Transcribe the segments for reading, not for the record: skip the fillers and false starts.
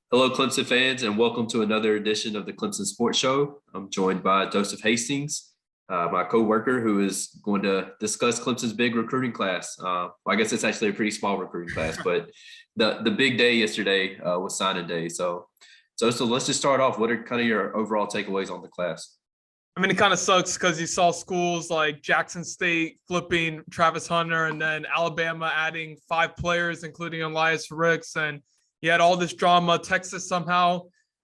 Hello, Clemson fans, and welcome to another edition of the Clemson Sports Show. I'm joined by Joseph Hastings, my co-worker, who is going to discuss Clemson's big recruiting class. I guess it's actually a pretty small recruiting class, but the big day yesterday was signing day. So let's just start off. What are kind of your overall takeaways on the class? I mean, it kind of sucks because you saw schools like Jackson State flipping Travis Hunter and then Alabama adding 5 players, including Elias Ricks. And you had all this drama. Texas somehow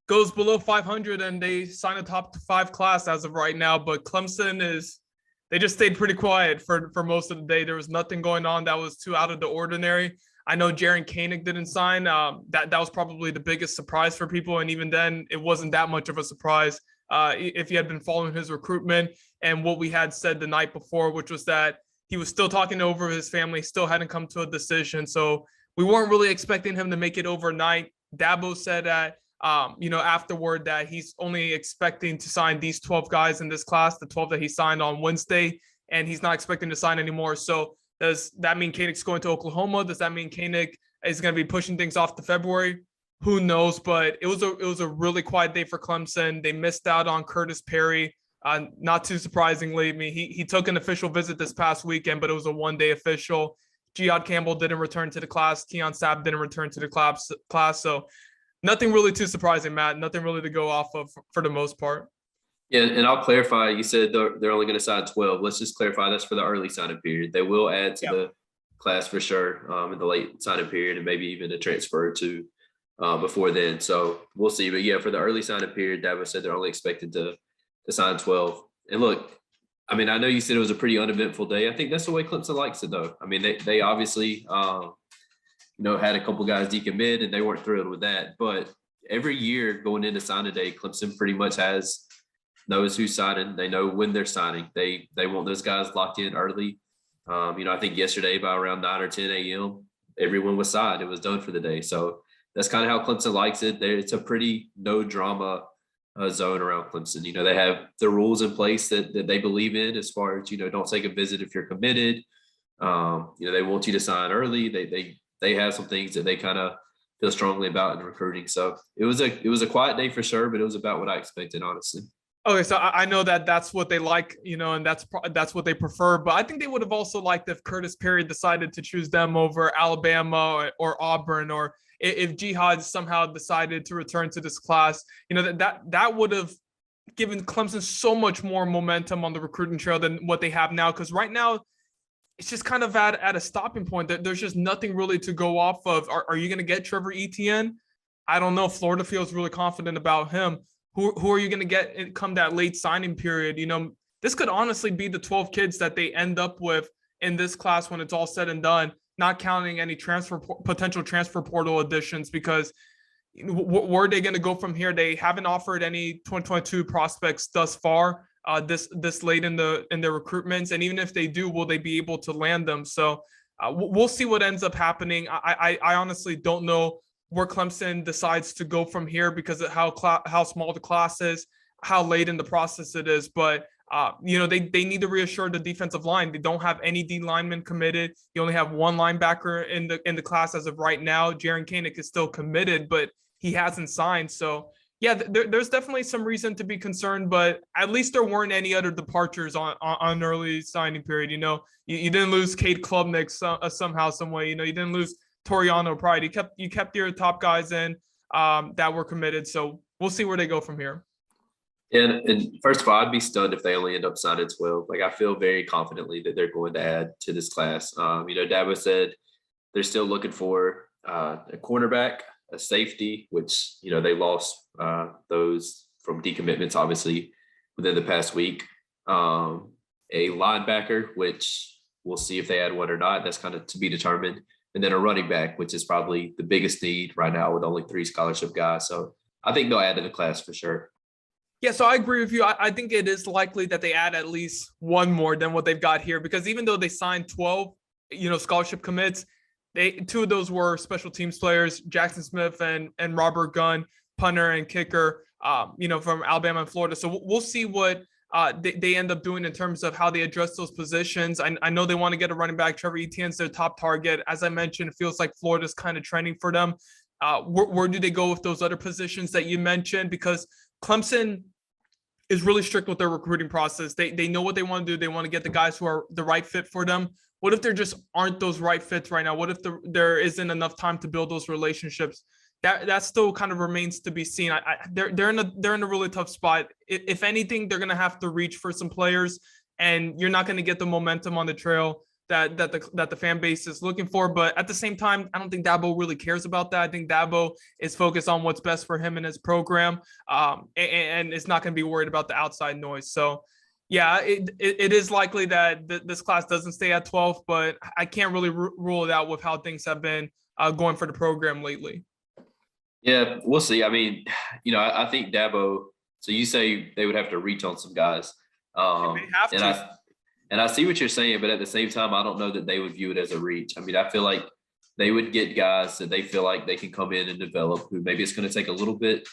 goes below 500 and they sign a top 5 class as of right now. But they just stayed pretty quiet for most of the day. There was nothing going on that was too out of the ordinary. I know Jaren Kanak didn't sign. That was probably the biggest surprise for people. And even then, it wasn't that much of a surprise. If you had been following his recruitment and what we had said the night before, which was that he was still talking over his family, still hadn't come to a decision. So we weren't really expecting him to make it overnight. Dabo said that, afterward that he's only expecting to sign these 12 guys in this class, the 12 that he signed on Wednesday, and he's not expecting to sign anymore. So does that mean Kanak's going to Oklahoma? Does that mean Kanak is going to be pushing things off to February? Who knows? But it was a really quiet day for Clemson. They missed out on Curtis Perry. Not too surprisingly, I mean, he took an official visit this past weekend, but it was a one-day official. Jihad Campbell didn't return to the class. Keon Sapp didn't return to the class. So nothing really too surprising, Matt. Nothing really to go off of for the most part. Yeah, and I'll clarify. You said they're only going to sign 12. Let's just clarify that's for the early signing period. They will add to the class for sure in the late signing period and maybe even a transfer to before then. So we'll see. But yeah, for the early signing period, Dabo said they're only expected to sign 12. And look, I mean, I know you said it was a pretty uneventful day. I think that's the way Clemson likes it, though. I mean, they obviously, had a couple guys decommit, and they weren't thrilled with that. But every year going into signing day, Clemson pretty much knows who's signing. They know when they're signing. They want those guys locked in early. I think yesterday by around 9 or 10 a.m., everyone was signed. It was done for the day. So that's kind of how Clemson likes it. It's a pretty no drama zone around Clemson. They have the rules in place that they believe in as far as, don't take a visit if you're committed. They want you to sign early. They have some things that they kind of feel strongly about in recruiting. So it was a quiet day for sure, but it was about what I expected, honestly. Okay, so I know that that's what they like, and that's what they prefer. But I think they would have also liked if Curtis Perry decided to choose them over Alabama or Auburn, or if Jihad somehow decided to return to this class. That would have given Clemson so much more momentum on the recruiting trail than what they have now. Because right now, it's just kind of at a stopping point. There's just nothing really to go off of. Are you going to get Trevor Etienne? I don't know. Florida feels really confident about him. Who are you going to get come that late signing period? This could honestly be the 12 kids that they end up with in this class when it's all said and done, not counting any potential transfer portal additions, because where are they going to go from here? They haven't offered any 2022 prospects thus far, this late in their recruitments. And even if they do, will they be able to land them? So we'll see what ends up happening. I honestly don't know where Clemson decides to go from here because of how small the class is, how late in the process it is. But they need to reassure the defensive line. They don't have any D linemen committed. You only have one linebacker in the class as of right now. Jaren Kanak is still committed, but he hasn't signed. So yeah, there's definitely some reason to be concerned, but at least there weren't any other departures on early signing period. You didn't lose Cade Klubnik somehow, some way. You didn't lose Toriano Pride. You kept your top guys in that were committed. So we'll see where they go from here. And first of all, I'd be stunned if they only end up signing 12. Like, I feel very confidently that they're going to add to this class. Dabo said they're still looking for a cornerback, a safety, which, they lost those from decommitments, obviously, within the past week. A linebacker, which we'll see if they add one or not. That's kind of to be determined. And then a running back, which is probably the biggest need right now with only 3 scholarship guys. So I think they'll add to the class for sure. Yeah, so I agree with you. I think it is likely that they add at least one more than what they've got here, because even though they signed 12, scholarship commits, 2 of those were special teams players, Jackson Smith and Robert Gunn, punter and kicker, from Alabama and Florida. So we'll see what they end up doing in terms of how they address those positions. I know they want to get a running back. Trevor Etienne's their top target. As I mentioned, it feels like Florida's kind of trending for them. Where do they go with those other positions that you mentioned? Because Clemson is really strict with their recruiting process. They know what they want to do. They want to get the guys who are the right fit for them. What if there just aren't those right fits right now? What if there isn't enough time to build those relationships? That still kind of remains to be seen. They're in a really tough spot. If anything, they're going to have to reach for some players, and you're not going to get the momentum on the trail that the fan base is looking for. But at the same time, I don't think Dabo really cares about that. I think Dabo is focused on what's best for him and his program, and is not going to be worried about the outside noise. So, yeah, it is likely that this class doesn't stay at 12, but I can't really rule it out with how things have been going for the program lately. Yeah, we'll see. I mean, I think Dabo. So you say they would have to reach on some guys. They have to. And I see what you're saying, but at the same time, I don't know that they would view it as a reach. I mean, I feel like they would get guys that they feel like they can come in and develop, who maybe it's going to take a little bit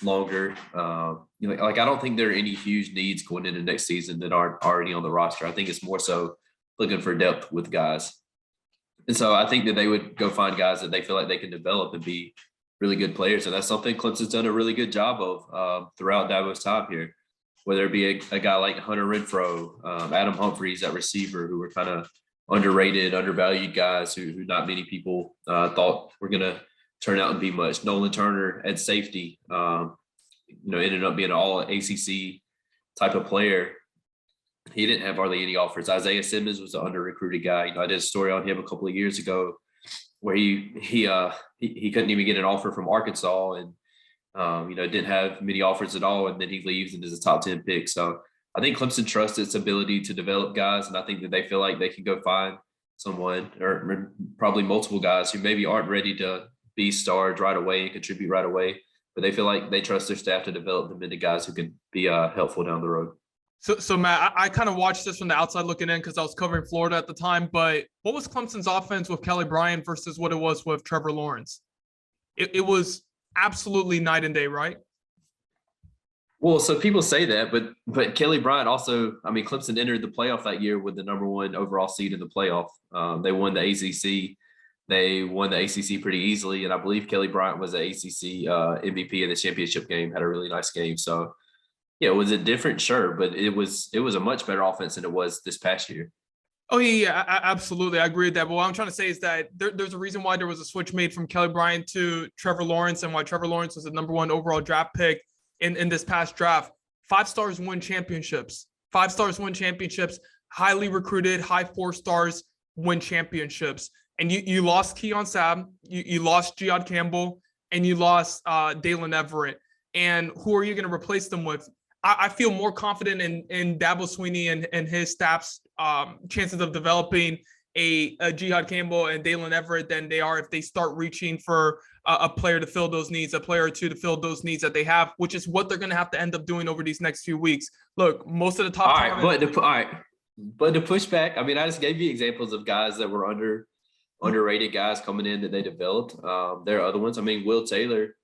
longer. I don't think there are any huge needs going into next season that aren't already on the roster. I think it's more so looking for depth with guys. And so I think that they would go find guys that they feel like they can develop and be really good players. And that's something Clemson's done a really good job of throughout Dabo's time here. Whether it be a guy like Hunter Renfrow, Adam Humphries at receiver, who were kind of underrated, undervalued guys who not many people thought were going to turn out and be much. Nolan Turner at safety, ended up being an all ACC type of player. He didn't have hardly any offers. Isaiah Simmons was an under-recruited guy. I did a story on him a couple of years ago where he couldn't even get an offer from Arkansas, and didn't have many offers at all, and then he leaves and is a top 10 pick. So I think Clemson trusts its ability to develop guys, and I think that they feel like they can go find someone, or probably multiple guys who maybe aren't ready to be stars right away and contribute right away, but they feel like they trust their staff to develop them into guys who can be helpful down the road. So Matt, I kind of watched this from the outside looking in because I was covering Florida at the time, but what was Clemson's offense with Kelly Bryant versus what it was with Trevor Lawrence? It was absolutely night and day, right? Well, so people say that, but Kelly Bryant also, I mean, Clemson entered the playoff that year with the number one overall seed in the playoff. They won the ACC. They won the ACC pretty easily, and I believe Kelly Bryant was the ACC MVP in the championship game, had a really nice game. So, yeah, was it different? Sure, but it was a much better offense than it was this past year. Oh, yeah, absolutely. I agree with that. But what I'm trying to say is that there's a reason why there was a switch made from Kelly Bryant to Trevor Lawrence, and why Trevor Lawrence was the number one overall draft pick in this past draft. 5 stars win championships. 5 stars win championships. Highly recruited, high 4 stars win championships. And you lost Keon Sabb, you lost Jihad Campbell, and you lost Dalen Everett. And who are you going to replace them with? I feel more confident in Dabo Swinney and his staff's chances of developing a Jihad Campbell and Dalen Everett than they are if they start reaching for a player to fill those needs, a player or two to fill those needs that they have, which is what they're going to have to end up doing over these next few weeks. Look, most of the top. But to push back, I mean, I just gave you examples of guys that were underrated guys coming in that they developed. There are other ones. I mean, Will Taylor.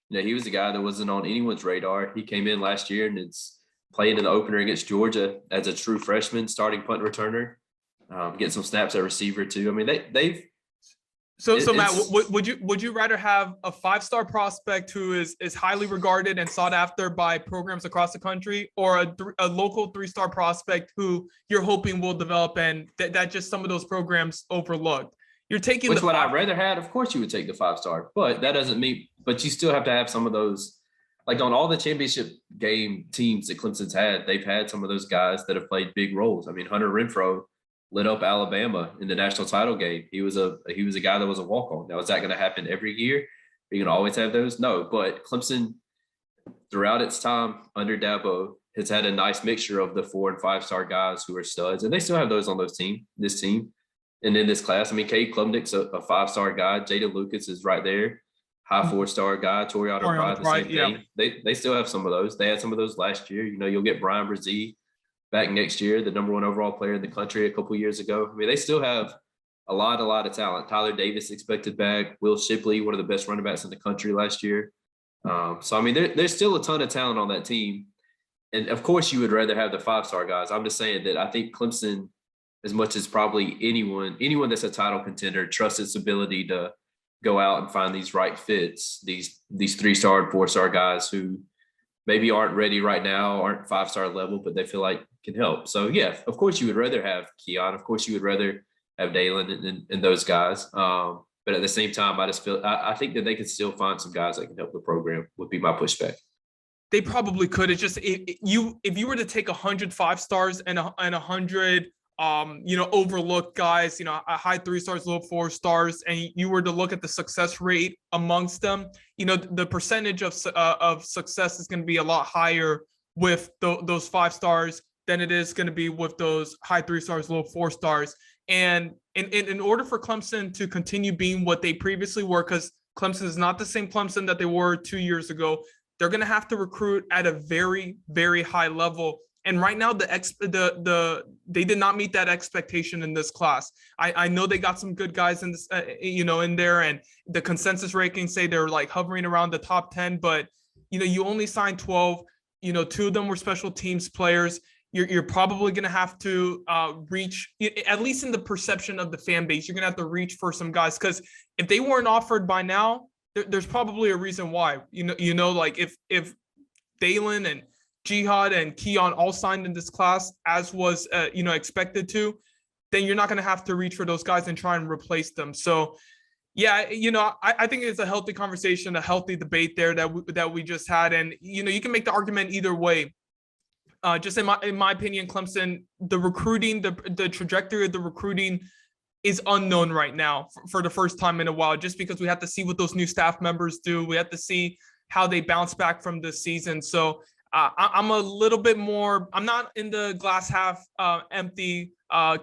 He was a guy that wasn't on anyone's radar. He came in last year and it's playing in the opener against Georgia as a true freshman, starting punt returner, getting some snaps at receiver too. I mean, they've. So Matt, would you rather have a 5-star prospect who is highly regarded and sought after by programs across the country, or a local 3-star prospect who you're hoping will develop and that just some of those programs overlooked? You're taking which would I rather have? Of course, you would take the 5-star, but that doesn't mean. But you still have to have some of those, like on all the championship game teams that Clemson's had, they've had some of those guys that have played big roles. I mean, Hunter Renfrow lit up Alabama in the national title game. He was a guy that was a walk-on. Now, is that going to happen every year? Are you going to always have those? No, but Clemson, throughout its time under Dabo, has had a nice mixture of the 4- and 5-star guys who are studs, and they still have those on this team. And in this class, I mean, Cade Klubnik's a 5-star guy. Jada Lucas is right there. High 4-star guy. Toriano Pride, the same thing. They still have some of those. They had some of those last year. You'll get Brian Brzee back next year, the number one overall player in the country a couple of years ago. I mean, they still have a lot of talent. Tyler Davis expected back. Will Shipley, one of the best running backs in the country last year. So, I mean, there's still a ton of talent on that team. And, of course, you would rather have the 5-star guys. I'm just saying that I think Clemson, as much as probably anyone that's a title contender, trusts its ability to go out and find these right fits, these 3-star and 4-star guys who maybe aren't ready right now, aren't 5-star level, but they feel like can help. So yeah, of course you would rather have Keon. Of course you would rather have Dalen and those guys. But at the same time, I think that they could still find some guys that can help the program, would be my pushback. They probably could. It's just if you were to take 100 5-stars and 100 overlooked guys, a high 3-stars, low 4-stars, and you were to look at the success rate amongst them, the percentage of success is going to be a lot higher with those 5-stars than it is going to be with those high 3-stars, low 4-stars. And in order for Clemson to continue being what they previously were, because Clemson is not the same Clemson that they were 2 years ago, they're going to have to recruit at a very, very high level. And right now, they did not meet that expectation in this class. I know they got some good guys in this, in there, and the consensus rankings say they're like hovering around the top 10. But you only signed 12. 2 of them were special teams players. You're probably going to have to reach, at least in the perception of the fan base, you're going to have to reach for some guys, because if they weren't offered by now, there's probably a reason why. Like if Dalen and Jihad and Keon all signed in this class as was expected to, then you're not going to have to reach for those guys and try and replace them. So yeah, I think it's a healthy conversation, a healthy debate there that we just had. And you can make the argument either way. Just in my opinion, Clemson, the recruiting, the trajectory of the recruiting is unknown right now for the first time in a while, just because we have to see what those new staff members do. We have to see how they bounce back from this season. So I'm a little bit more, I'm not in the glass half empty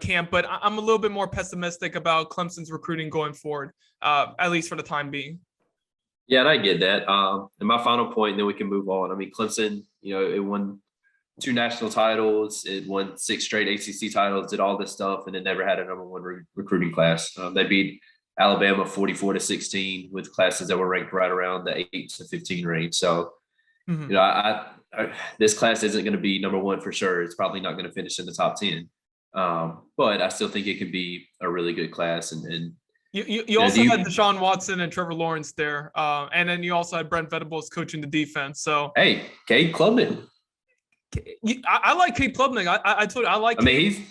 camp, but I'm a little bit more pessimistic about Clemson's recruiting going forward, at least for the time being. Yeah, and I get that. And my final point, and then we can move on. I mean, Clemson, it won 2 national titles, it won 6 straight ACC titles, did all this stuff, and it never had a number 1 recruiting class. They beat Alabama 44-16 with classes that were ranked right around the 8 to 15 range. So, this class isn't going to be number 1 for sure. It's probably not going to finish in the top 10. But I still think it could be a really good class. And you also had Deshaun Watson and Trevor Lawrence there. And then you also had Brent Venables coaching the defense. So hey, Cade Klubnik. I like Cade Klubnik. I told you I like. I mean,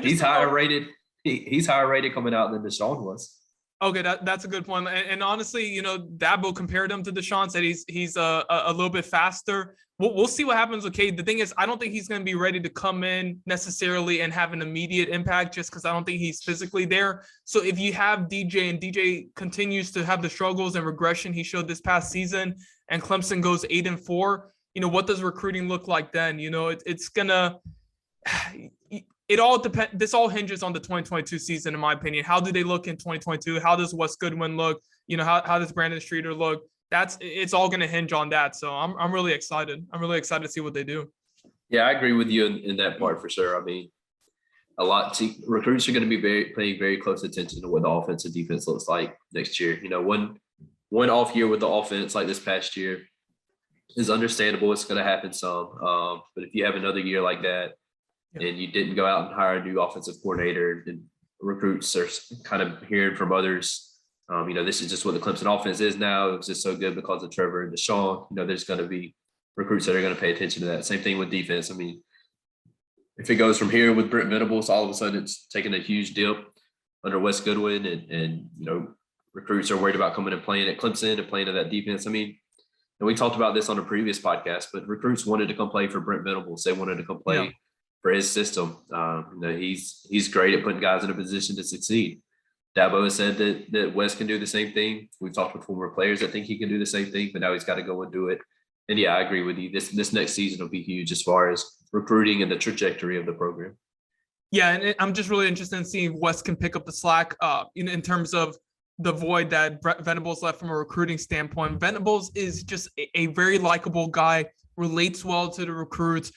he's higher rated. He's higher rated coming out than Deshaun was. Okay, that's a good point. And honestly, Dabo compared him to Deshaun, said he's a little bit faster. We'll see what happens with Cade. The thing is, I don't think he's going to be ready to come in necessarily and have an immediate impact, just because I don't think he's physically there. So if you have DJ and DJ continues to have the struggles and regression he showed this past season, and Clemson goes 8-4, what does recruiting look like then? It's gonna. It all depends. This all hinges on the 2022 season, in my opinion. How do they look in 2022? How does Wes Goodwin look? How does Brandon Streeter look? It's all going to hinge on that. So I'm really excited. I'm really excited to see what they do. Yeah, I agree with you in that part for sure. I mean, recruits are going to be paying very close attention to what the offense and defense looks like next year. One off year with the offense like this past year is understandable. It's going to happen some. But if you have another year like that, and you didn't go out and hire a new offensive coordinator, and recruits are kind of hearing from others, this is just what the Clemson offense is now. It was just so good because of Trevor and Deshaun. There's going to be recruits that are going to pay attention to that. Same thing with defense. I mean, if it goes from here with Brent Venables, all of a sudden it's taking a huge dip under Wes Goodwin, and recruits are worried about coming and playing at Clemson and playing to that defense. I mean, and we talked about this on a previous podcast, but recruits wanted to come play for Brent Venables. They wanted to come play for his system. He's great at putting guys in a position to succeed. Dabo has said that Wes can do the same thing. We've talked with former players that think he can do the same thing, but now he's got to go and do it. And yeah, I agree with you. This next season will be huge as far as recruiting and the trajectory of the program. Yeah, and I'm just really interested in seeing if Wes can pick up the slack in terms of the void that Venables left from a recruiting standpoint. Venables is just a very likable guy, relates well to the recruits,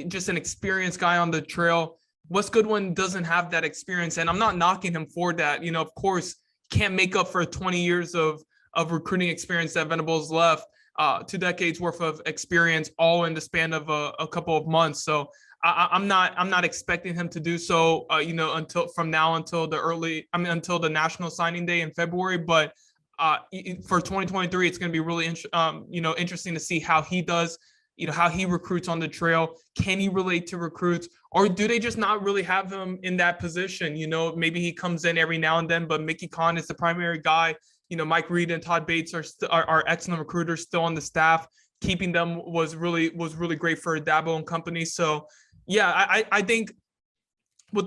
just an experienced guy on the trail. Wes Goodwin doesn't have that experience, and I'm not knocking him for that. Of course, can't make up for 20 years of recruiting experience that Venables left, 2 decades worth of experience, all in the span of a couple of months. So I'm not expecting him to do so, until the national signing day in February. But for 2023, it's going to be really interesting to see how he does, how he recruits on the trail. Can he relate to recruits, or do they just not really have him in that position? Maybe he comes in every now and then, but Mickey Conn is the primary guy. Mike Reed and Todd Bates are excellent recruiters still on the staff. Keeping them was really great for Dabo and company. So yeah, I think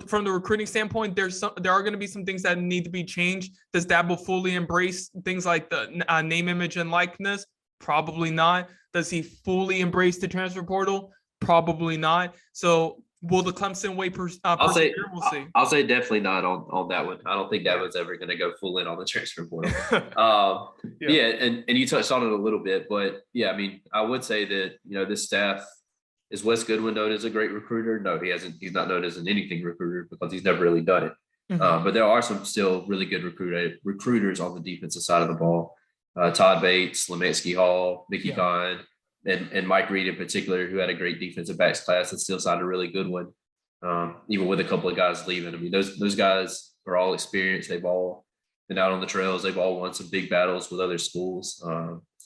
from the recruiting standpoint, there are going to be some things that need to be changed. Does Dabo fully embrace things like the name, image, and likeness? Probably not. Does he fully embrace the transfer portal? Probably not. So will the Clemson way persevere? We'll see. I'll say definitely not on that one. I don't think Dabo's ever going to go full in on the transfer portal. And you touched on it a little bit, but yeah, I mean, I would say that, this staff. Is Wes Goodwin known as a great recruiter? No, he hasn't. He's not known as an anything recruiter because he's never really done it. Mm-hmm. But there are some still really good recruiters on the defensive side of the ball. Todd Bates, Lemetsky Hall, Mickey Conn, and Mike Reed in particular, who had a great defensive backs class and still signed a really good one, even with a couple of guys leaving. I mean, those guys are all experienced. They've all been out on the trails. They've all won some big battles with other schools.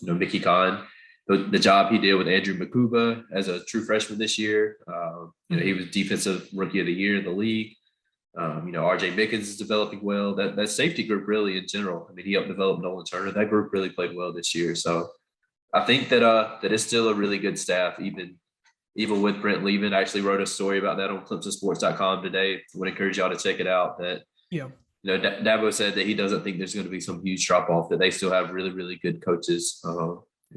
Mickey Conn. The job he did with Andrew Makuba as a true freshman this year, he was defensive rookie of the year in the league. RJ Mickens is developing well. That safety group really in general. I mean, he helped develop Nolan Turner. That group really played well this year. So I think that it's still a really good staff, even with Brent leaving. I actually wrote a story about that on ClemsonSports.com today. I would encourage y'all to check it out. Dabo said that he doesn't think there's going to be some huge drop off. That they still have really, really good coaches.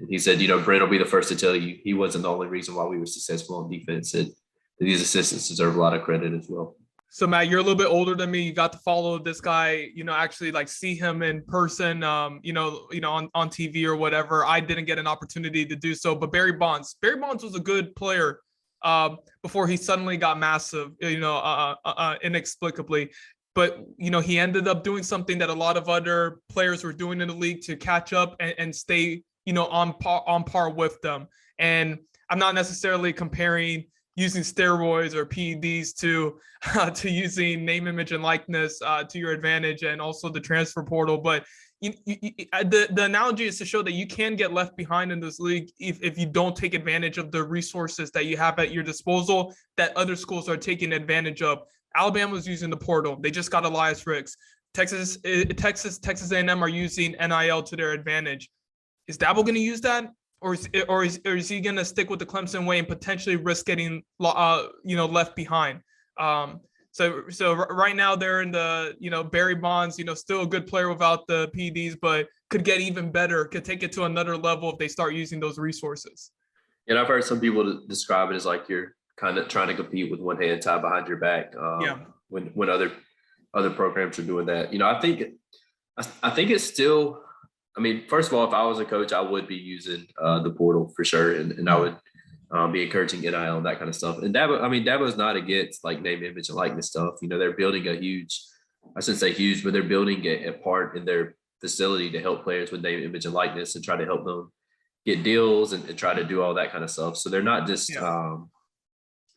He said, Brent will be the first to tell you he wasn't the only reason why we were successful on defense. That these assistants deserve a lot of credit as well. So Matt, you're a little bit older than me. You got to follow this guy, actually like see him in person, on TV or whatever. I didn't get an opportunity to do so, but Barry Bonds was a good player before he suddenly got massive, inexplicably. But, he ended up doing something that a lot of other players were doing in the league to catch up and stay on par with them. And I'm not necessarily comparing using steroids or PEDs to using name, image, and likeness to your advantage, and also the transfer portal. But the analogy is to show that you can get left behind in this league if you don't take advantage of the resources that you have at your disposal that other schools are taking advantage of. Alabama's using the portal. They just got Elias Ricks. Texas A&M are using NIL to their advantage. Is Dabo going to use that, or is he going to stick with the Clemson way and potentially risk getting left behind? So right now they're in the Barry Bonds, still a good player without the PEDs, but could get even better, could take it to another level if they start using those resources. And I've heard some people describe it as like you're kind of trying to compete with one hand tied behind your back. When other programs are doing that, I think it's still. I mean, first of all, if I was a coach, I would be using the portal for sure, and I would be encouraging NIL and that kind of stuff. And Dabo's not against like name, image, and likeness stuff. They're building I shouldn't say huge, but they're building a part in their facility to help players with name, image, and likeness and try to help them get deals and try to do all that kind of stuff. So they're not just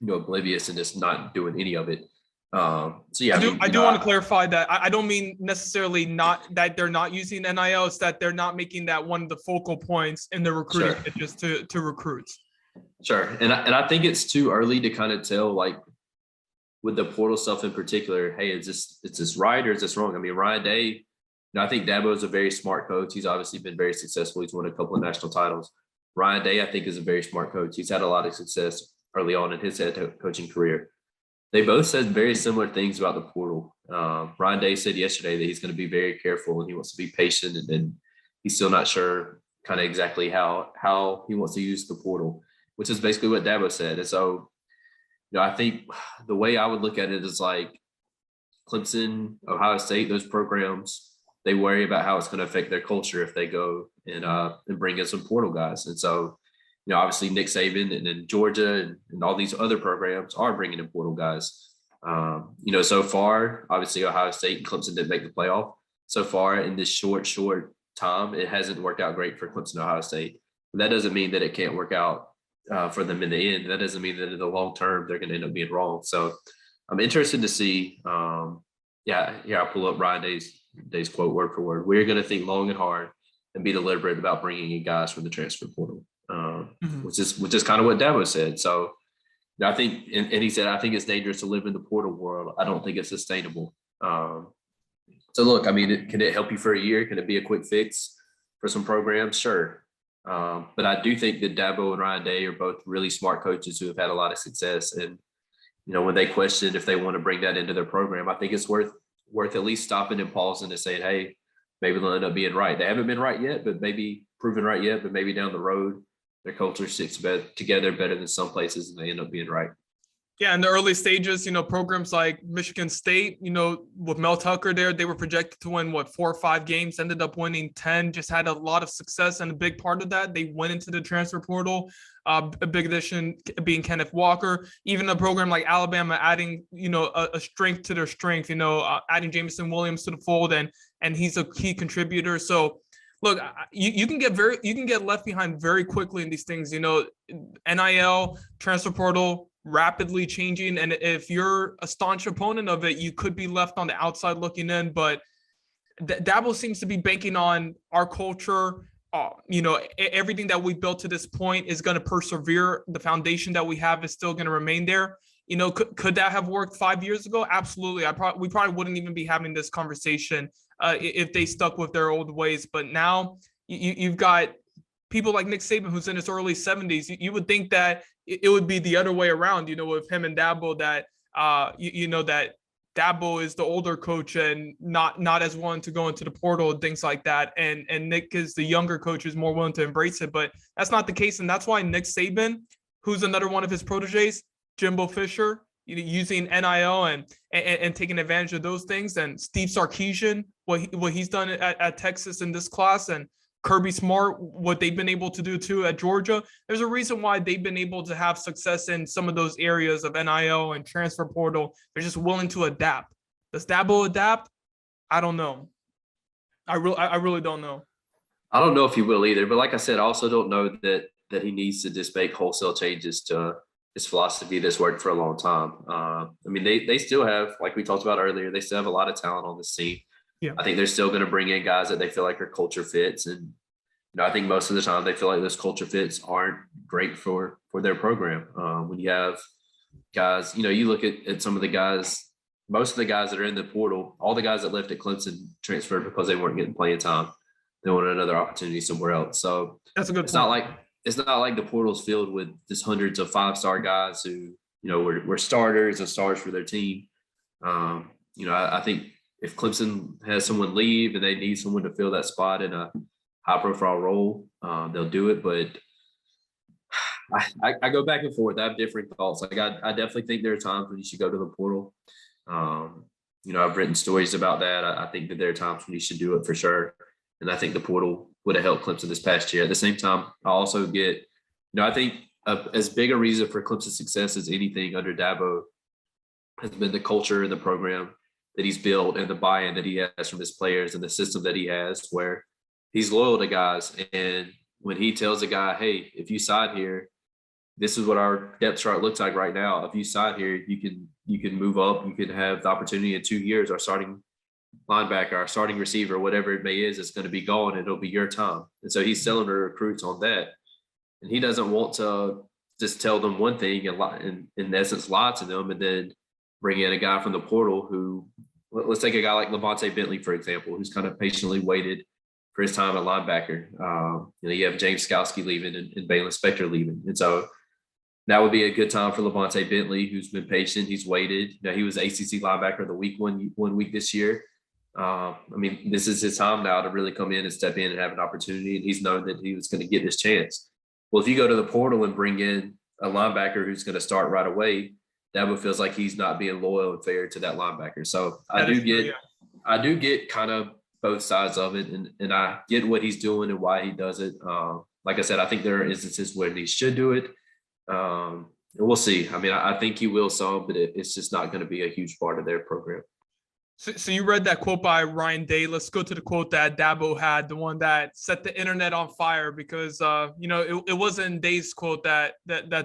oblivious and just not doing any of it. I do want to clarify that I don't mean necessarily not that they're not using NIL. It's that they're not making that one of the focal points in the recruiting pitches to recruits. Sure. And I think it's too early to kind of tell, like with the portal stuff in particular, hey, is this right or is this wrong? I mean, Ryan Day, I think Dabo is a very smart coach. He's obviously been very successful. He's won a couple of national titles. Ryan Day, I think, is a very smart coach. He's had a lot of success early on in his head coaching career. They both said very similar things about the portal. Ryan Day said yesterday that he's going to be very careful and he wants to be patient, and he's still not sure kind of exactly how he wants to use the portal, which is basically what Dabo said. And so, I think the way I would look at it is like Clemson, Ohio State, those programs, they worry about how it's going to affect their culture if they go and bring in some portal guys. And so, obviously Nick Saban and then Georgia and all these other programs are bringing in portal guys. So far, obviously Ohio State and Clemson didn't make the playoff. So far in this short time, it hasn't worked out great for Clemson and Ohio State. But that doesn't mean that it can't work out for them in the end. That doesn't mean that in the long term, they're going to end up being wrong. So I'm interested to see. I'll pull up Ryan Day's Day's quote word for word. We're going to think long and hard and be deliberate about bringing in guys from the transfer portal, which is kind of what Dabo said. So I think, and he said, I think it's dangerous to live in the portal world. I don't think it's sustainable. So look, I mean, can it help you for a year? Can it be a quick fix for some programs? Sure. But I do think that Dabo and Ryan Day are both really smart coaches who have had a lot of success. And, when they question if they want to bring that into their program, I think it's worth at least stopping and pausing and saying, hey, maybe they'll end up being right. They haven't been right yet, but maybe proven right yet, but maybe down the road, their culture sticks together better than some places and they end up being right. Yeah, in the early stages, programs like Michigan State, with Mel Tucker there, they were projected to win, 4 or 5 games, ended up winning 10, just had a lot of success. And a big part of that, they went into the transfer portal, a big addition being Kenneth Walker. Even a program like Alabama adding, a strength to their strength, adding Jameson Williams to the fold, and he's a key contributor. So, look, you can get left behind very quickly in these things, NIL, transfer portal, rapidly changing, and if you're a staunch opponent of it, you could be left on the outside looking in. But Dabo seems to be banking on our culture. Everything that we've built to this point is going to persevere. The foundation that we have is still going to remain there. Could that have worked 5 years ago? Absolutely. We probably wouldn't even be having this conversation if they stuck with their old ways. But now you've got people like Nick Saban, who's in his early 70s. You would think that it would be the other way around, with him and Dabo, that, that Dabo is the older coach and not as willing to go into the portal and things like that. And Nick is the younger coach who's more willing to embrace it. But that's not the case. And that's why Nick Saban, who's another one of his proteges, Jimbo Fisher, using NIL and taking advantage of those things, and Steve Sarkisian, what he's done at Texas in this class, and Kirby Smart, what they've been able to do too at Georgia. There's a reason why they've been able to have success in some of those areas of NIL and transfer portal. They're just willing to adapt. Does Dabo adapt? I don't know. I really don't know. I don't know if he will either, but like I said, I also don't know that he needs to just make wholesale changes to his philosophy that's worked for a long time. I mean, they still have, like we talked about earlier, they still have a lot of talent on this team. Yeah. I think they're still going to bring in guys that they feel like are culture fits. And, I think most of the time they feel like those culture fits aren't great for their program. When you have guys, you look at some of the guys, most of the guys that are in the portal, all the guys that left at Clemson transferred because they weren't getting playing time. They wanted another opportunity somewhere else. So that's a good point. It's not like the portal's filled with just hundreds of 5-star guys who, were starters and stars for their team. I think if Clemson has someone leave and they need someone to fill that spot in a high-profile role, they'll do it. But I go back and forth. I have different thoughts. Like I definitely think there are times when you should go to the portal. I've written stories about that. I think that there are times when you should do it for sure. And I think the portal would have helped Clemson this past year. At the same time, I also get, I think as big a reason for Clemson's success as anything under Dabo has been the culture and the program that he's built and the buy-in that he has from his players and the system that he has, where he's loyal to guys. And when he tells a guy, hey, if you sign here, this is what our depth chart looks like right now. If you sign here, you can move up. You can have the opportunity in 2 years. Our starting linebacker, our starting receiver, whatever it may is going to be gone, and it'll be your time. And so he's selling the recruits on that. And he doesn't want to just tell them one thing and in essence lie to them and then bring in a guy from the portal who, let's take a guy like Levante Bentley, for example, who's kind of patiently waited for his time at linebacker. You have James Skowski leaving and Baylon Spector leaving. And so that would be a good time for Levante Bentley, who's been patient. He's waited. He was ACC linebacker of the week one week this year. This is his time now to really come in and step in and have an opportunity. And he's known that he was going to get his chance. Well, if you go to the portal and bring in a linebacker who's going to start right away, Dabo feels like he's not being loyal and fair to that linebacker. So I do get kind of both sides of it, and I get what he's doing and why he does it. Like I said, I think there are instances where he should do it. We'll see. I think he will some, but it's just not going to be a huge part of their program. So you read that quote by Ryan Day. Let's go to the quote that Dabo had, the one that set the internet on fire, because it wasn't Day's quote that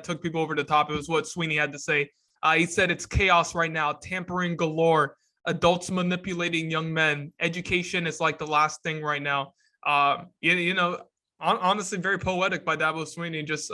took people over the top. It was what Swinney had to say. He said, "It's chaos right now, tampering galore. adults manipulating young men. Education is like the last thing right now. Honestly, very poetic by Dabo Swinney. Just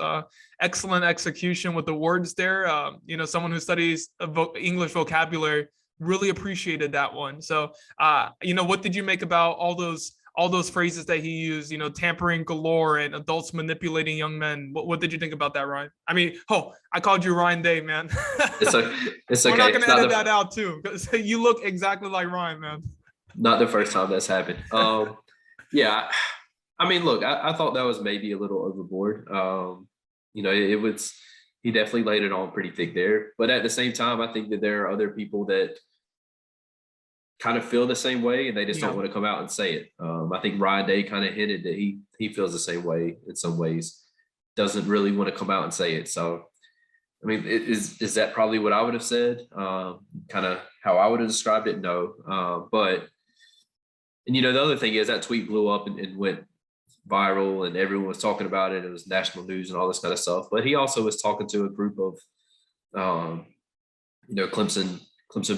excellent execution with the words there. Someone who studies English vocabulary really appreciated that one. So, what did you make about all those phrases that he used? Tampering galore and adults manipulating young men. What did you think about that, Ryan? I mean, I called you Ryan Day, man. It's okay. We're not gonna edit that out too, because you look exactly like Ryan, man. Not the first time that's happened. Yeah. I mean, look, I thought that was maybe a little overboard. He definitely laid it on pretty thick there. But at the same time, I think that there are other people that kind of feel the same way and they just don't want to come out and say it. I think Ryan Day kind of hinted that he feels the same way in some ways, doesn't really want to come out and say it. So, I mean, is that probably what I would have said? Kind of how I would have described it? No. And the other thing is that tweet blew up and went viral and everyone was talking about it. It was national news and all this kind of stuff. But he also was talking to a group of, Clemson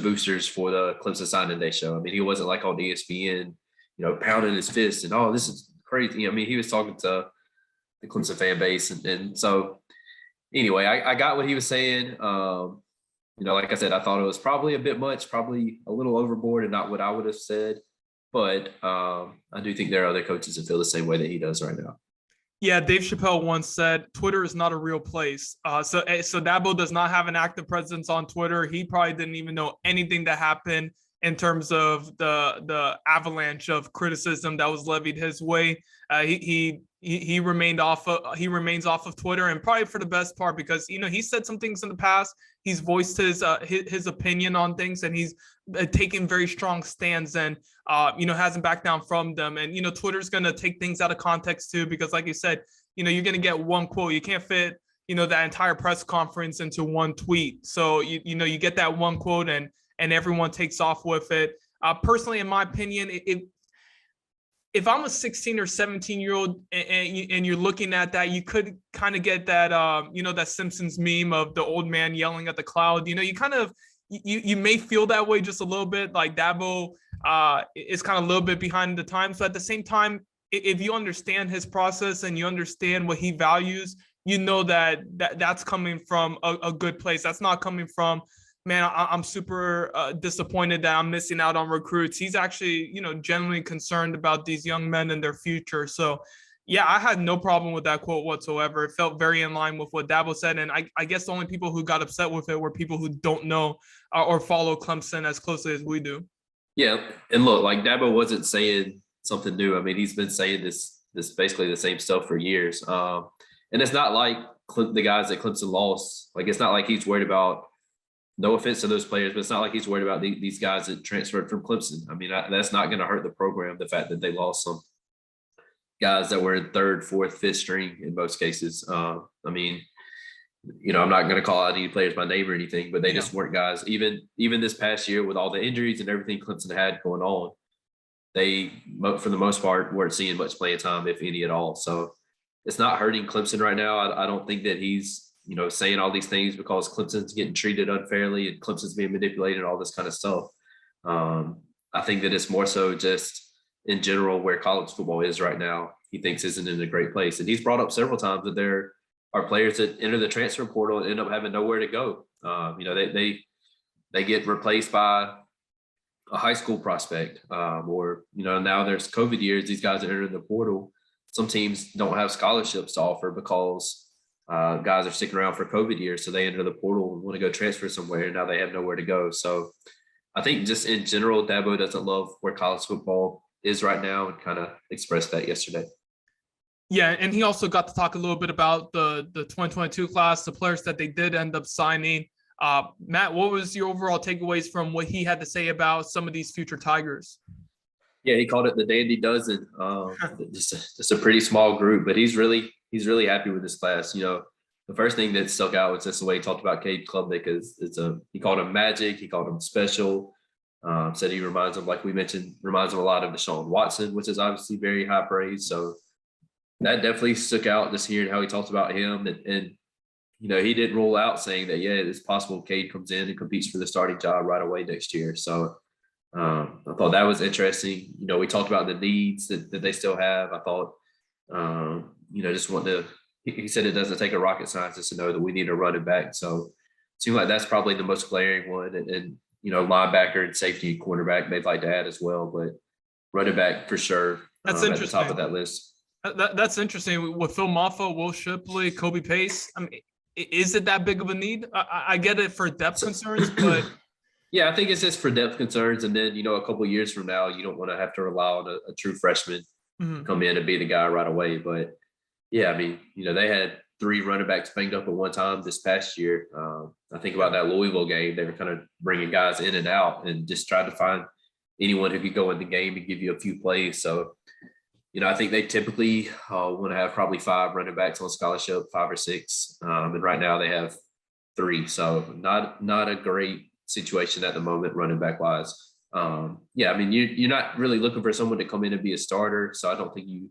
boosters for the Clemson Signing Day show. I mean, he wasn't like on ESPN, pounding his fist and, oh, this is crazy. I mean, he was talking to the Clemson fan base. And so anyway, I got what he was saying. Like I said, I thought it was probably a bit much, probably a little overboard and not what I would have said. But I do think there are other coaches that feel the same way that he does right now. Yeah, Dave Chappelle once said, Twitter is not a real place. So Dabo does not have an active presence on Twitter. He probably didn't even know anything that happened in terms of the avalanche of criticism that was levied his way. He remains off of Twitter, and probably for the best part, because he said some things in the past. He's voiced his opinion on things, and he's taken very strong stands, and hasn't backed down from them. And Twitter's gonna take things out of context too, because like you said, you're gonna get one quote. You can't fit that entire press conference into one tweet. So you get that one quote, and everyone takes off with it. Personally, in my opinion, if I'm a 16 or 17-year-old and you're looking at that, you could kind of get that, that Simpsons meme of the old man yelling at the cloud. You may feel that way just a little bit, like Dabo is kind of a little bit behind the times. But at the same time, if you understand his process and you understand what he values, that's coming from a good place. That's not coming from, man, I'm super disappointed that I'm missing out on recruits. He's actually, genuinely concerned about these young men and their future. So, yeah, I had no problem with that quote whatsoever. It felt very in line with what Dabo said. And I guess the only people who got upset with it were people who don't know or follow Clemson as closely as we do. Yeah. And look, like Dabo wasn't saying something new. I mean, he's been saying this basically the same stuff for years. And it's not like the guys that Clemson lost. Like, it's not like he's worried about, no offense to those players, but it's not like he's worried about these guys that transferred from Clemson. I mean, that's not going to hurt the program, the fact that they lost some guys that were in third, fourth, fifth string in most cases. I'm not going to call out any players by name or anything, but they just weren't guys. Even this past year with all the injuries and everything Clemson had going on, they, for the most part, weren't seeing much playing time, if any at all. So it's not hurting Clemson right now. I don't think that he's, saying all these things because Clemson's getting treated unfairly and Clemson's being manipulated and all this kind of stuff. I think that it's more so just in general where college football is right now, he thinks isn't in a great place. And he's brought up several times that there are players that enter the transfer portal and end up having nowhere to go. They get replaced by a high school prospect or now there's COVID years, these guys that enter the portal. Some teams don't have scholarships to offer because guys are sticking around for COVID years, so they enter the portal and want to go transfer somewhere, and now they have nowhere to go. So I think just in general, Dabo doesn't love where college football is right now and kind of expressed that yesterday. Yeah, and he also got to talk a little bit about the 2022 class, the players that they did end up signing. Matt, what was your overall takeaways from what he had to say about some of these future Tigers? Yeah, he called it the Dandy Dozen. Just a pretty small group, but he's really happy with this class. The first thing that stuck out was just the way he talked about Cade Klubnik, because he called him magic, he called him special. Said he reminds him, like we mentioned, a lot of Deshaun Watson, which is obviously very high praise. So that definitely stuck out, just hearing how he talked about him. And he didn't rule out saying that, yeah, it's possible Cade comes in and competes for the starting job right away next year. So I thought that was interesting. We talked about the needs that they still have. I thought, just want to. He said it doesn't take a rocket scientist to know that we need a running back. So it seems like that's probably the most glaring one. And linebacker and safety and cornerback they'd like to add as well, but running back for sure. That's at the top of that list. That's interesting with Phil Maffa, Will Shipley, Kobe Pace. I mean, is it that big of a need? I get it for depth concerns, but yeah, I think it's just for depth concerns. And then, a couple of years from now, you don't want to have to rely on a true freshman to come in and be the guy right away. But yeah, I mean, they had 3 running backs banged up at one time this past year. I think about that Louisville game. They were kind of bringing guys in and out and just trying to find anyone who could go in the game and give you a few plays. So, I think they typically want to have probably 5 running backs on scholarship, 5 or 6. And right now they have 3. So not a great situation at the moment, running back wise. Yeah, I mean, you're not really looking for someone to come in and be a starter. So I don't think you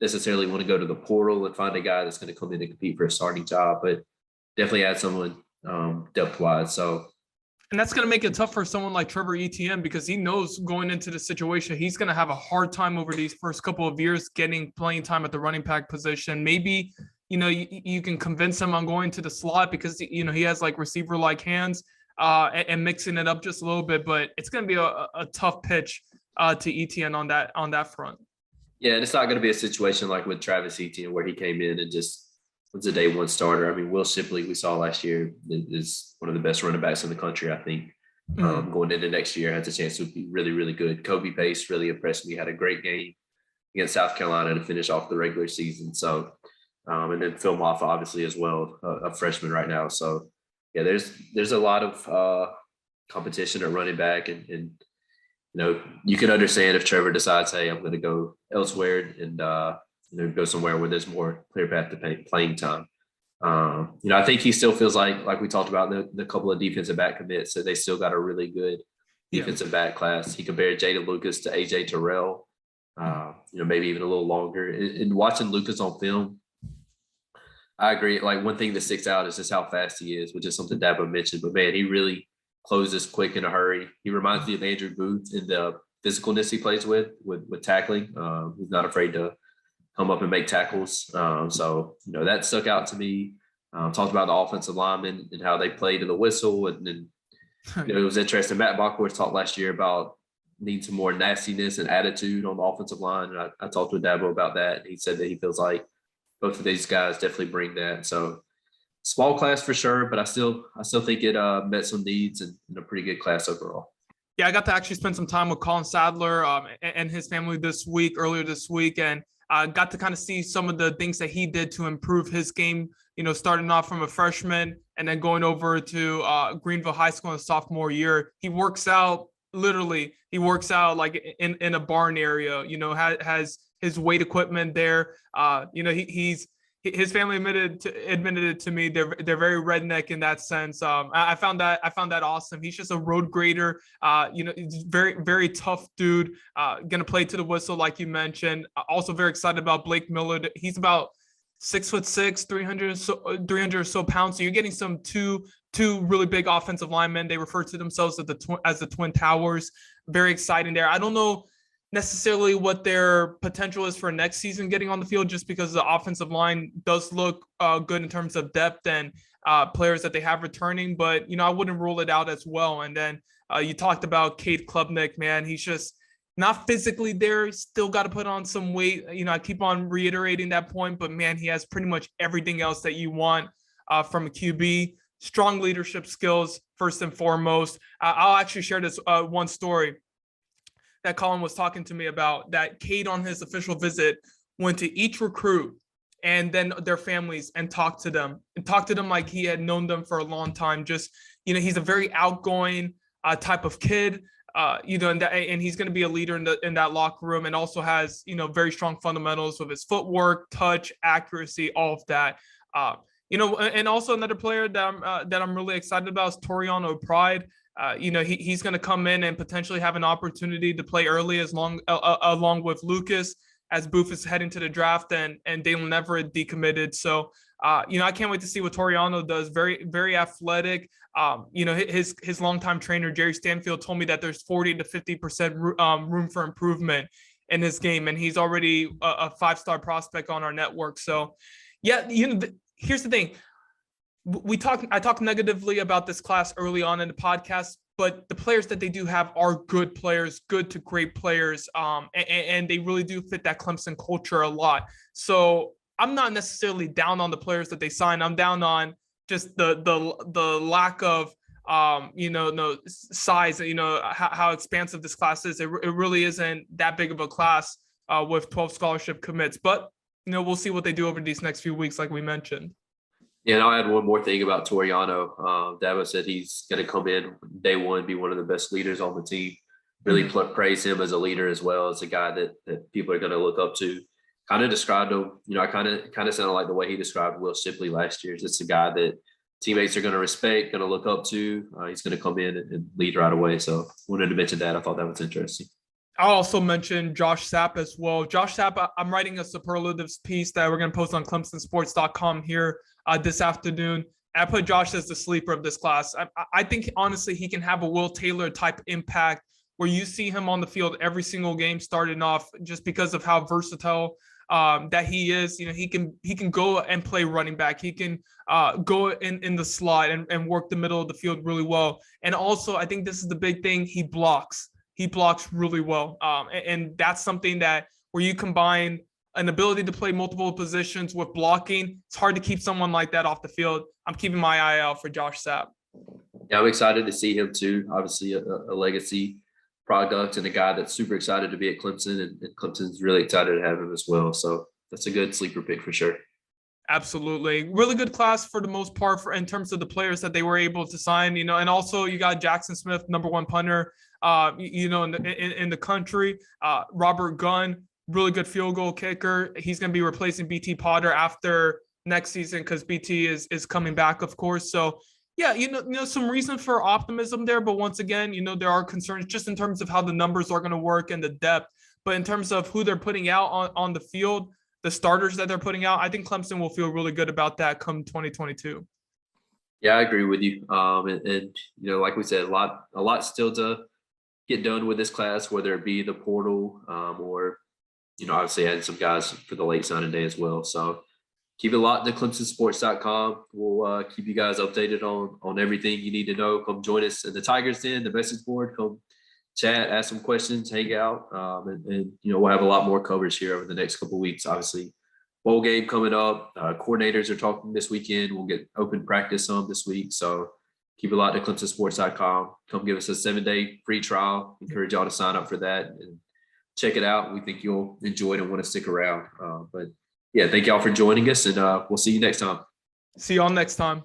necessarily want to go to the portal and find a guy that's going to come in and compete for a starting job, but definitely add someone depth wise. So, and that's going to make it tough for someone like Trevor Etienne because he knows going into the situation, he's going to have a hard time over these first couple of years getting playing time at the running back position. Maybe, you can convince him on going to the slot because, he has like receiver like hands and mixing it up just a little bit, but it's going to be a tough pitch to Etienne on that front. Yeah, and it's not going to be a situation like with Travis Etienne where he came in and just was a day one starter. I mean, Will Shipley we saw last year is one of the best running backs in the country, I think. Going into next year, has a chance to be really, really good. Kobe Pace really impressed me. Had a great game against South Carolina to finish off the regular season. So, and then Phil Maffa obviously as well, a freshman right now. So, yeah, there's a lot of competition at running back, and you can understand if Trevor decides, hey, I'm going to go elsewhere and go somewhere where there's more clear path to playing time. I think he still feels like we talked about the couple of defensive back commits, so they still got a really good defensive back class. He compared Jaden Lucas to AJ Terrell, maybe even a little longer. And watching Lucas on film, I agree. Like one thing that sticks out is just how fast he is, which is something Dabo mentioned. But man, he really closes quick in a hurry. He reminds me of Andrew Booth in the physicalness he plays with tackling. He's not afraid to come up and make tackles. So that stuck out to me. Talked about the offensive linemen and how they played to the whistle. And then it was interesting. Matt Bachworth talked last year about needing some more nastiness and attitude on the offensive line. And I talked with Dabo about that. And he said that he feels like both of these guys definitely bring that. So small class for sure, but I still think it met some needs and a pretty good class overall. Yeah, I got to actually spend some time with Colin Sadler and his family earlier this week, and got to kind of see some of the things that he did to improve his game, starting off from a freshman and then going over to Greenville High School in his sophomore year. He works out like in a barn area, has his weight equipment there. His family admitted it to me. They're very redneck in that sense. I found that awesome. He's just a road grader. He's very, very tough dude. Gonna play to the whistle, like you mentioned. Also very excited about Blake Miller. He's about 6'6", 300 or so pounds. So you're getting some two really big offensive linemen. They refer to themselves as the Twin Towers. Very exciting there. I don't know necessarily what their potential is for next season getting on the field, just because the offensive line does look good in terms of depth and players that they have returning, but I wouldn't rule it out as well. And then you talked about Cade Klubnik, man. He's just not physically there. He's still got to put on some weight. I keep on reiterating that point, but man, he has pretty much everything else that you want from a QB. Strong leadership skills, first and foremost. I'll actually share this one story that Colin was talking to me about, that Cade on his official visit went to each recruit and then their families and talked to them like he had known them for a long time. Just, he's a very outgoing type of kid, and he's going to be a leader in that locker room, and also has, very strong fundamentals with his footwork, touch, accuracy, all of that. And also another player that I'm really excited about is Toriano Pride. He's going to come in and potentially have an opportunity to play early along with Lucas, as Booth is heading to the draft, and Dalen Everett decommitted. So I can't wait to see what Toriano does. Very, very athletic. His longtime trainer, Jerry Stanfield, told me that there's 40 to 50% room for improvement in his game. And he's already a 5-star prospect on our network. So, yeah, here's the thing. I talked negatively about this class early on in the podcast, but the players that they do have are good players, good to great players. And they really do fit that Clemson culture a lot. So I'm not necessarily down on the players that they sign. I'm down on just the lack of, size, how expansive this class is. It really isn't that big of a class with 12 scholarship commits, but, we'll see what they do over these next few weeks, like we mentioned. Yeah, and I'll add one more thing about Toriano. Dabo said he's going to come in day one, be one of the best leaders on the team. Really praise him as a leader as well, as a guy that people are going to look up to. Kind of described him, I kind of sounded like the way he described Will Shipley last year. It's a guy that teammates are going to respect, going to look up to. He's going to come in and lead right away. So wanted to mention that. I thought that was interesting. I'll also mention Josh Sapp as well. Josh Sapp, I'm writing a superlatives piece that we're going to post on ClemsonSports.com here this afternoon. I put Josh as the sleeper of this class. I think, honestly, he can have a Will Taylor type impact where you see him on the field every single game starting off, just because of how versatile that he is. He can go and play running back. He can go in the slot and work the middle of the field really well. And also, I think this is the big thing. He blocks really well. And that's something that where you combine an ability to play multiple positions with blocking, it's hard to keep someone like that off the field. I'm keeping my eye out for Josh Sapp. Yeah, I'm excited to see him too. Obviously a legacy product and a guy that's super excited to be at Clemson, and Clemson's really excited to have him as well. So that's a good sleeper pick for sure. Absolutely. Really good class for the most part in terms of the players that they were able to sign, and also you got Jackson Smith, number 1 punter, in the country. Robert Gunn, really good field goal kicker. He's going to be replacing BT Potter after next season because BT is coming back, of course. So yeah, some reason for optimism there. But once again, there are concerns just in terms of how the numbers are going to work and the depth. But in terms of who they're putting out on the field, the starters that they're putting out, I think Clemson will feel really good about that come 2022. Yeah, I agree with you. And like we said, a lot still to get done with this class, whether it be the portal or, obviously adding some guys for the late signing day as well. So keep it locked to ClemsonSports.com. We'll keep you guys updated on everything you need to know. Come join us at the Tigers Den, the message board. Come chat, ask some questions, hang out, and we'll have a lot more coverage here over the next couple of weeks. Obviously, bowl game coming up. Coordinators are talking this weekend. We'll get open practice this week. So keep it locked to ClemsonSports.com. Come give us a 7-day free trial. Encourage y'all to sign up for that and check it out. We think you'll enjoy it and want to stick around. But yeah, thank y'all for joining us, and we'll see you next time. See y'all next time.